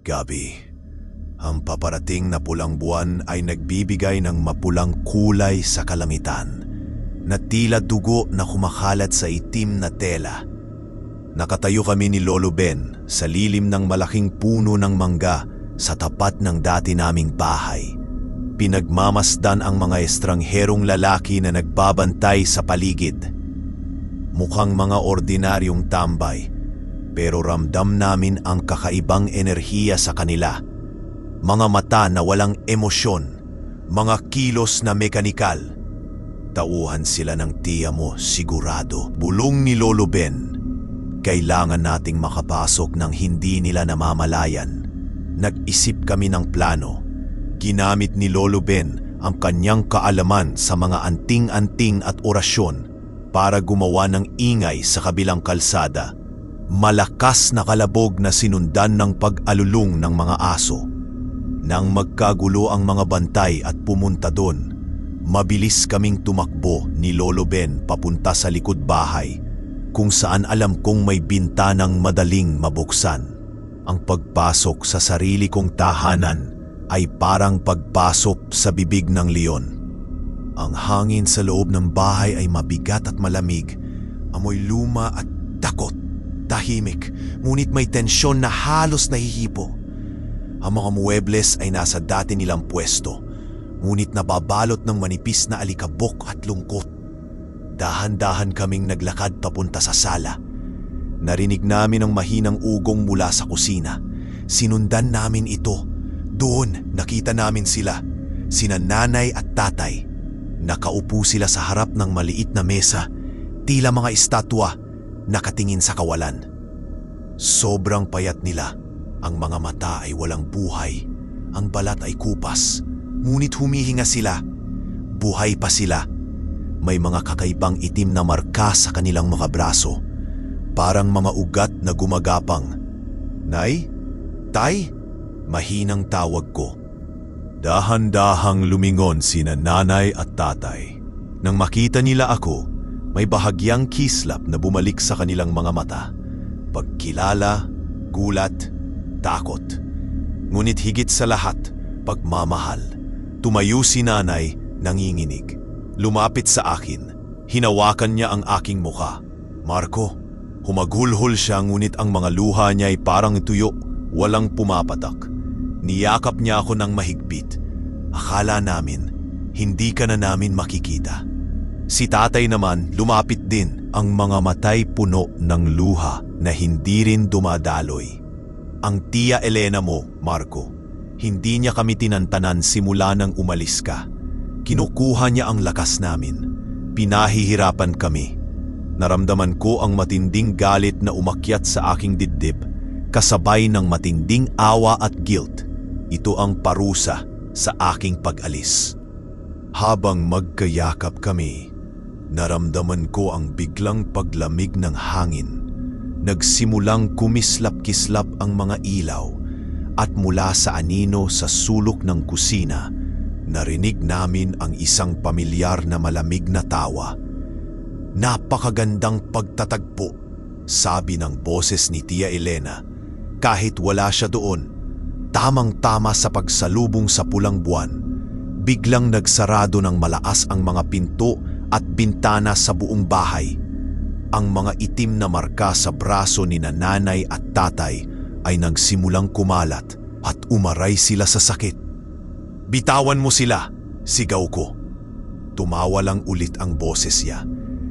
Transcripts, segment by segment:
Gabi, ang paparating na pulang buwan ay nagbibigay ng mapulang kulay sa kalangitan na tila dugo na kumakalat sa itim na tela. Nakatayo kami ni Lolo Ben sa lilim ng malaking puno ng mangga sa tapat ng dati naming bahay. Pinagmamasdan ang mga estrangherong lalaki na nagbabantay sa paligid. Mukhang mga ordinaryong tambay, pero ramdam namin ang kakaibang enerhiya sa kanila. Mga mata na walang emosyon, mga kilos na mekanikal. Tauhan sila ng tiya mo, sigurado. Bulong ni Lolo Ben. Kailangan nating makapasok nang hindi nila namamalayan. Nag-isip kami ng plano. Ginamit ni Lolo Ben ang kanyang kaalaman sa mga anting-anting at orasyon para gumawa ng ingay sa kabilang kalsada. Malakas na kalabog na sinundan ng pag-alulong ng mga aso. Nang magkagulo ang mga bantay at pumunta doon, mabilis kaming tumakbo ni Lolo Ben papunta sa likod bahay, kung saan alam kong may bintanang madaling mabuksan. Ang pagpasok sa sarili kong tahanan ay parang pagpasok sa bibig ng leon. Ang hangin sa loob ng bahay ay mabigat at malamig, amoy luma at takot. Tahimik, ngunit may tensyon na halos nahihipo. Ang mga muebles ay nasa dati nilang pwesto, ngunit nababalot ng manipis na alikabok at lungkot. Dahan-dahan kaming naglakad papunta sa sala. Narinig namin ang mahinang ugong mula sa kusina. Sinundan namin ito. Doon nakita namin sila, sina nanay at tatay. Nakaupo sila sa harap ng maliit na mesa, tila mga estatwa, nakatingin sa kawalan. Sobrang payat nila. Ang mga mata ay walang buhay. Ang balat ay kupas. Ngunit humihinga sila. Buhay pa sila. May mga kakaibang itim na marka sa kanilang mga braso. Parang mga ugat na gumagapang. Nay? Tay? Mahinang tawag ko. Dahan-dahang lumingon sina nanay at tatay. Nang makita nila ako, may bahagyang kislap na bumalik sa kanilang mga mata. Pagkilala, gulat, takot. Ngunit higit sa lahat, pagmamahal. Tumayo si nanay, nanginginig. Lumapit sa akin. Hinawakan niya ang aking muka. Marco, humagulhol siya ngunit ang mga luha niya ay parang tuyo, walang pumapatak. Niyakap niya ako ng mahigpit. Akala namin, hindi ka na namin makikita. Si tatay naman lumapit din, ang mga matay puno ng luha na hindi rin dumadaloy. Ang tiya Elena mo, Marco, hindi niya kami tinantanan simula nang umalis ka. Kinukuha niya ang lakas namin. Pinahihirapan kami. Naramdaman ko ang matinding galit na umakyat sa aking dibdib, kasabay ng matinding awa at guilt. Ito ang parusa sa aking pag-alis. Habang magkayakap kami, naramdaman ko ang biglang paglamig ng hangin. Nagsimulang kumislap-kislap ang mga ilaw at mula sa anino sa sulok ng kusina, narinig namin ang isang pamilyar na malamig na tawa. Napakagandang pagtatagpo, sabi ng boses ni Tia Elena. Kahit wala siya doon, tamang-tama sa pagsalubong sa pulang buwan, biglang nagsarado ng malaas ang mga pinto at bintana sa buong bahay. Ang mga itim na marka sa braso ni nanay at tatay ay nagsimulang kumalat at umaray sila sa sakit. Bitawan mo sila, sigaw ko. Tumawa lang ulit ang boses niya.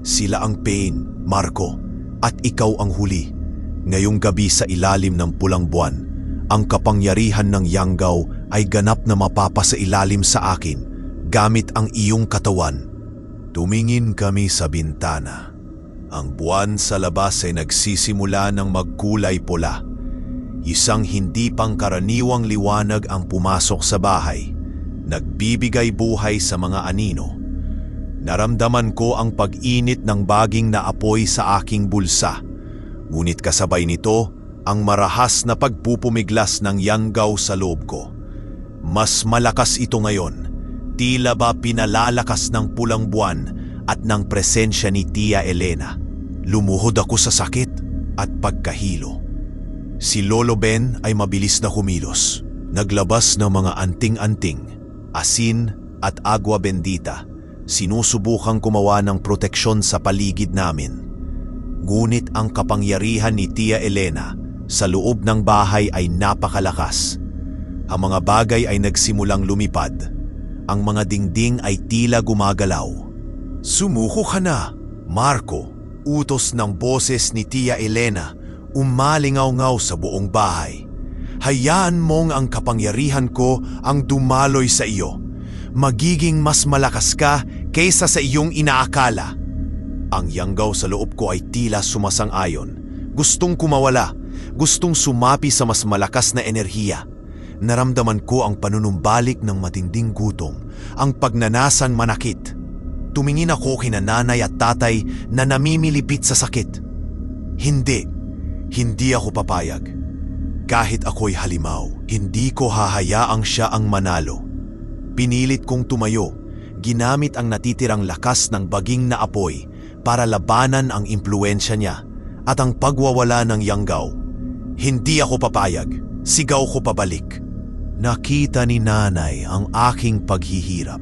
Sila ang pain, Marco, at ikaw ang huli. Ngayong gabi sa ilalim ng pulang buwan, ang kapangyarihan ng Yanggaw ay ganap na mapapa sa ilalim sa akin gamit ang iyong katawan. Tumingin kami sa bintana. Ang buwan sa labas ay nagsisimula ng magkulay pula. Isang hindi pangkaraniwang liwanag ang pumasok sa bahay. Nagbibigay buhay sa mga anino. Naramdaman ko ang pag-init ng baging na apoy sa aking bulsa. Ngunit kasabay nito, ang marahas na pagpupumiglas ng Yanggaw sa loob ko. Mas malakas ito ngayon. Tila ba pinalalakas ng pulang buwan at ng presensya ni Tia Elena. Lumuhod ako sa sakit at pagkahilo. Si Lolo Ben ay mabilis na kumilos. Naglabas ng mga anting-anting, asin at agwa bendita. Sinusubukang gumawa ng proteksyon sa paligid namin. Ngunit ang kapangyarihan ni Tia Elena sa loob ng bahay ay napakalakas. Ang mga bagay ay nagsimulang lumipad. Ang mga dingding ay tila gumagalaw. "Sumuko ka na, Marco," utos ng boses ni Tia Elena, umalingaw-ngaw sa buong bahay. "Hayaan mong ang kapangyarihan ko ang dumaloy sa iyo. Magiging mas malakas ka kaysa sa iyong inaakala." Ang yanggaw sa loob ko ay tila sumasang-ayon. Gustong kumawala, gustong sumapi sa mas malakas na enerhiya. Naramdaman ko ang panunumbalik ng matinding gutom, ang pagnanasang manakit. Tumingin ako kina nanay at tatay na namimilipit sa sakit. Hindi ako papayag. Kahit ako'y halimaw, hindi ko hahayaang siya ang manalo. Pinilit kong tumayo, ginamit ang natitirang lakas ng baging na apoy para labanan ang impluensya niya at ang pagwawala ng yanggaw. Hindi ako papayag, sigaw ko pabalik. Nakita ni nanay ang aking paghihirap.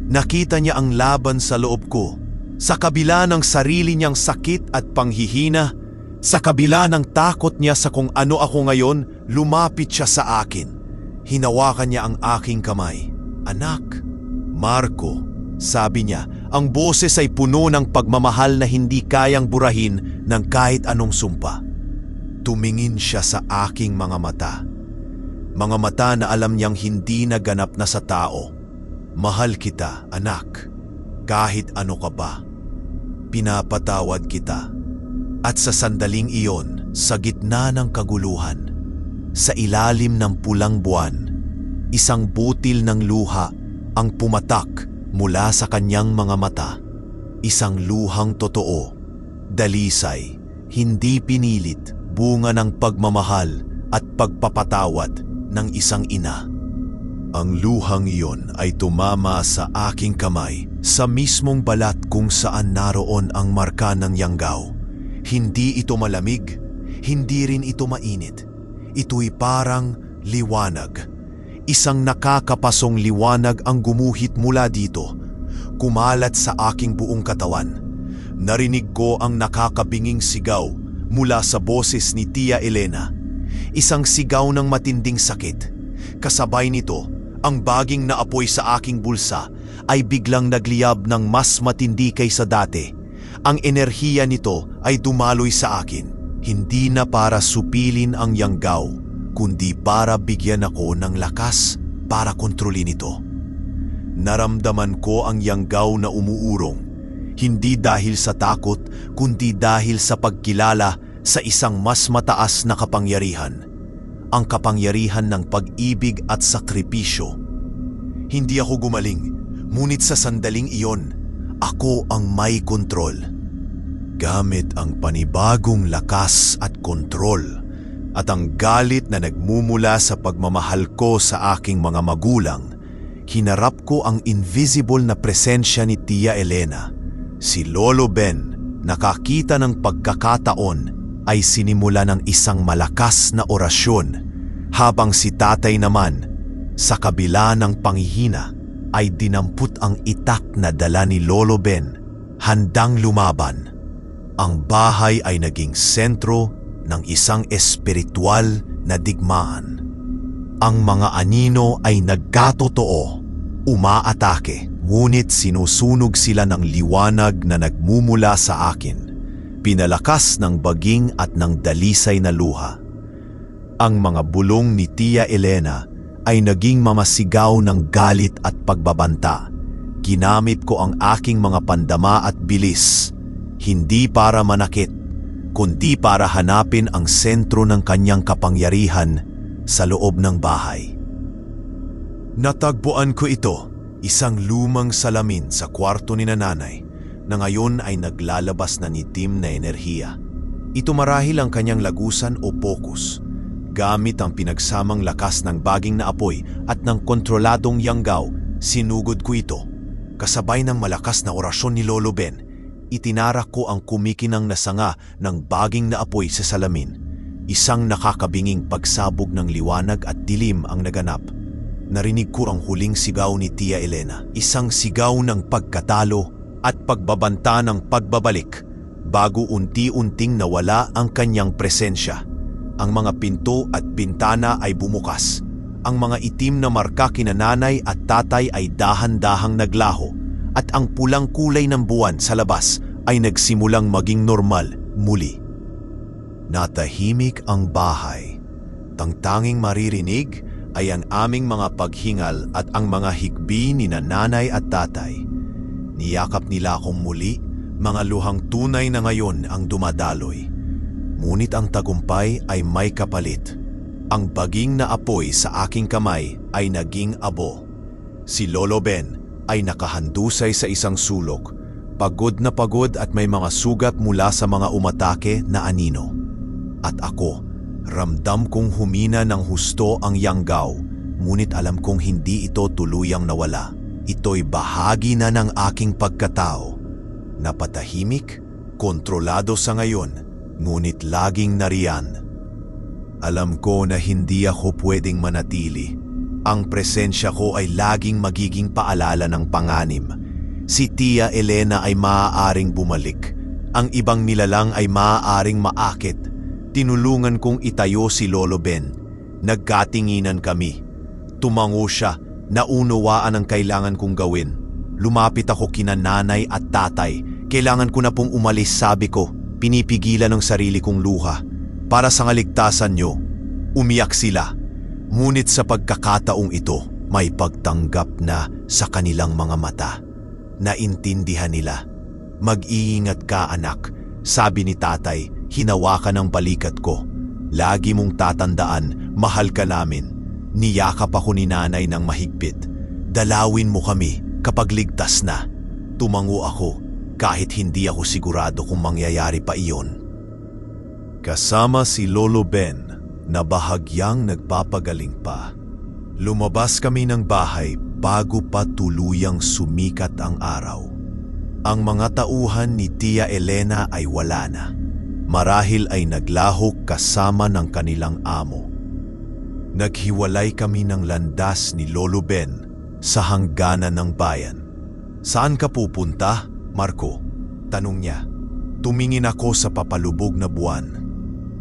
Nakita niya ang laban sa loob ko. Sa kabila ng sarili niyang sakit at panghihina, sa kabila ng takot niya sa kung ano ako ngayon, lumapit siya sa akin. Hinawakan niya ang aking kamay. "Anak." "Marco," sabi niya, ang boses ay puno ng pagmamahal na hindi kayang burahin ng kahit anong sumpa. Tumingin siya sa aking mga mata. Mga mata na alam niyang hindi naganap na sa tao. "Mahal kita, anak. Kahit ano ka pa. Pinapatawad kita." At sa sandaling iyon, sa gitna ng kaguluhan, sa ilalim ng pulang buwan, isang butil ng luha ang pumatak mula sa kanyang mga mata. Isang luhang totoo, dalisay, hindi pinilit, bunga ng pagmamahal at pagpapatawad ng isang ina. Ang luhang iyon ay tumama sa aking kamay, sa mismong balat kung saan naroon ang marka ng yanggaw. Hindi ito malamig, hindi rin ito mainit. Ito'y parang liwanag. Isang nakakapasong liwanag ang gumuhit mula dito, kumalat sa aking buong katawan. Narinig ko ang nakakabinging sigaw mula sa boses ni Tia Elena. Isang sigaw ng matinding sakit. Kasabay nito, ang baging na apoy sa aking bulsa ay biglang nagliyab ng mas matindi kaysa dati. Ang enerhiya nito ay dumaloy sa akin. Hindi na para supilin ang yanggaw, kundi para bigyan ako ng lakas para kontrolin ito. Naramdaman ko ang yanggaw na umuurong, hindi dahil sa takot, kundi dahil sa pagkilala sa isang mas mataas na kapangyarihan. Ang kapangyarihan ng pag-ibig at sakripisyo. Hindi ako gumaling, ngunit sa sandaling iyon, ako ang may kontrol. Gamit ang panibagong lakas at kontrol at ang galit na nagmumula sa pagmamahal ko sa aking mga magulang, hinarap ko ang invisible na presensya ni Tia Elena. Si Lolo Ben, nakakita ng pagkakataon, ay sinimula ng isang malakas na orasyon, habang si tatay naman, sa kabila ng panghihina, ay dinampot ang itak na dala ni Lolo Ben, handang lumaban. Ang bahay ay naging sentro ng isang espiritual na digmaan. Ang mga anino ay nagkatotoo, umaatake, ngunit sinusunog sila ng liwanag na nagmumula sa akin, pinalakas ng baging at ng dalisay na luha. Ang mga bulong ni Tia Elena ay naging mamasigaw ng galit at pagbabanta. Ginamit ko ang aking mga pandama at bilis, hindi para manakit, kundi para hanapin ang sentro ng kanyang kapangyarihan sa loob ng bahay. Natagpuan ko ito, isang lumang salamin sa kwarto ni nanay na ngayon ay naglalabas na itim na enerhiya. Ito marahil ang kanyang lagusan o pokus. Gamit ang pinagsamang lakas ng baging na apoy at ng kontroladong yanggaw, sinugod ko ito. Kasabay ng malakas na orasyon ni Lolo Ben, itinarak ko ang kumikinang na sanga ng baging na apoy sa salamin. Isang nakakabinging pagsabog ng liwanag at dilim ang naganap. Narinig ko ang huling sigaw ni Tia Elena. Isang sigaw ng pagkatalo at pagbabanta ng pagbabalik bago unti-unting nawala ang kanyang presensya. Ang mga pinto at bintana ay bumukas. Ang mga itim na marka kina nanay at tatay ay dahan-dahang naglaho at ang pulang kulay ng buwan sa labas ay nagsimulang maging normal muli. Natahimik ang bahay. Tangtanging maririnig ay ang aming mga paghingal at ang mga hikbi ni nanay at tatay. Niyakap nila akong muli, mga luhang tunay na ngayon ang dumadaloy. Ngunit ang tagumpay ay may kapalit. Ang baging na apoy sa aking kamay ay naging abo. Si Lolo Ben ay nakahandusay sa isang sulok, pagod na pagod at may mga sugat mula sa mga umatake na anino. At ako, ramdam kong humina ng husto ang yanggaw, ngunit alam kong hindi ito tuluyang nawala. Ito'y bahagi na ng aking pagkatao. Napatahimik, kontrolado sa ngayon, ngunit laging nariyan. Alam ko na hindi ako pwedeng manatili. Ang presensya ko ay laging magiging paalala ng panganib. Si Tia Elena ay maaaring bumalik. Ang ibang nilalang ay maaaring maakit. Tinulungan kong itayo si Lolo Ben. Nagkatinginan kami. Tumango siya, naunawaan ang kailangan kong gawin. Lumapit ako kina nanay at tatay. Kailangan ko na pong umalis, sabi ko. Pinipigilan ang sarili kong luha. Para sa kaligtasan nyo, umiyak sila. Ngunit sa pagkakataong ito, may pagtanggap na sa kanilang mga mata. Naintindihan nila. Mag-iingat ka, anak, sabi ni tatay. Hinawakan ang balikat ko. Lagi mong tatandaan, mahal ka namin. Niyakap ako ni nanay ng mahigpit. Dalawin mo kami kapag ligtas na. Tumango ako kahit hindi ako sigurado kung mangyayari pa iyon. Kasama si Lolo Ben na bahagyang nagpapagaling pa. Lumabas kami ng bahay bago pa tuluyang sumikat ang araw. Ang mga tauhan ni Tia Elena ay wala na. Marahil ay naglahok kasama ng kanilang amo. Naghiwalay kami ng landas ni Lolo Ben sa hangganan ng bayan. Saan ka pupunta, Marco? Tanong niya. Tumingin ako sa papalubog na buwan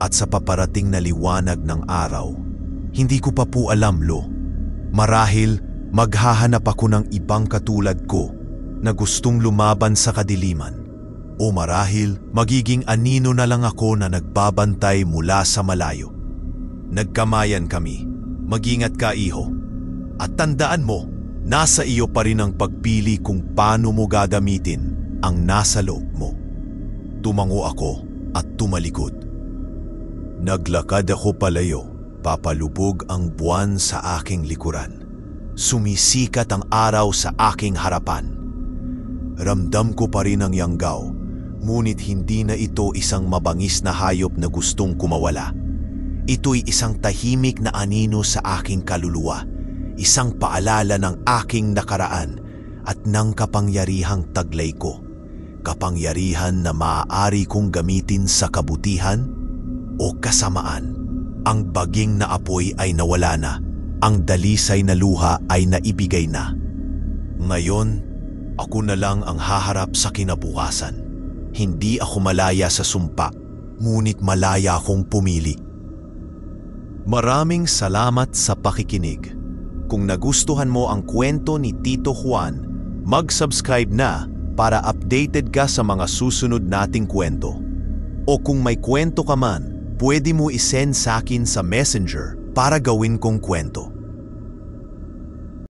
at sa paparating na liwanag ng araw. Hindi ko pa po alam, Lo. Marahil maghahanap ako ng ibang katulad ko na gustong lumaban sa kadiliman. O marahil magiging anino na lang ako na nagbabantay mula sa malayo. Nagkamayan kami. Mag-ingat ka, iho. At tandaan mo, nasa iyo pa rin ang pagpili kung paano mo gagamitin ang nasa loob mo. Tumango ako at tumalikod. Naglakad ako palayo, papalubog ang buwan sa aking likuran. Sumisikat ang araw sa aking harapan. Ramdam ko pa rin ang yanggaw. Ngunit hindi na ito isang mabangis na hayop na gustong kumawala. Ito'y isang tahimik na anino sa aking kaluluwa, isang paalala ng aking nakaraan at ng kapangyarihang taglay ko. Kapangyarihan na maaari kong gamitin sa kabutihan o kasamaan. Ang baging na apoy ay nawala na, ang dalisay na luha ay naibigay na. Ngayon, ako na lang ang haharap sa kinabukasan. Hindi ako malaya sa sumpa, ngunit malaya akong pumili. Maraming salamat sa pakikinig. Kung nagustuhan mo ang kwento ni Tito Juan, mag-subscribe na para updated ka sa mga susunod nating kwento. O kung may kwento ka man, pwede mo isend sa akin sa Messenger para gawin kong kwento.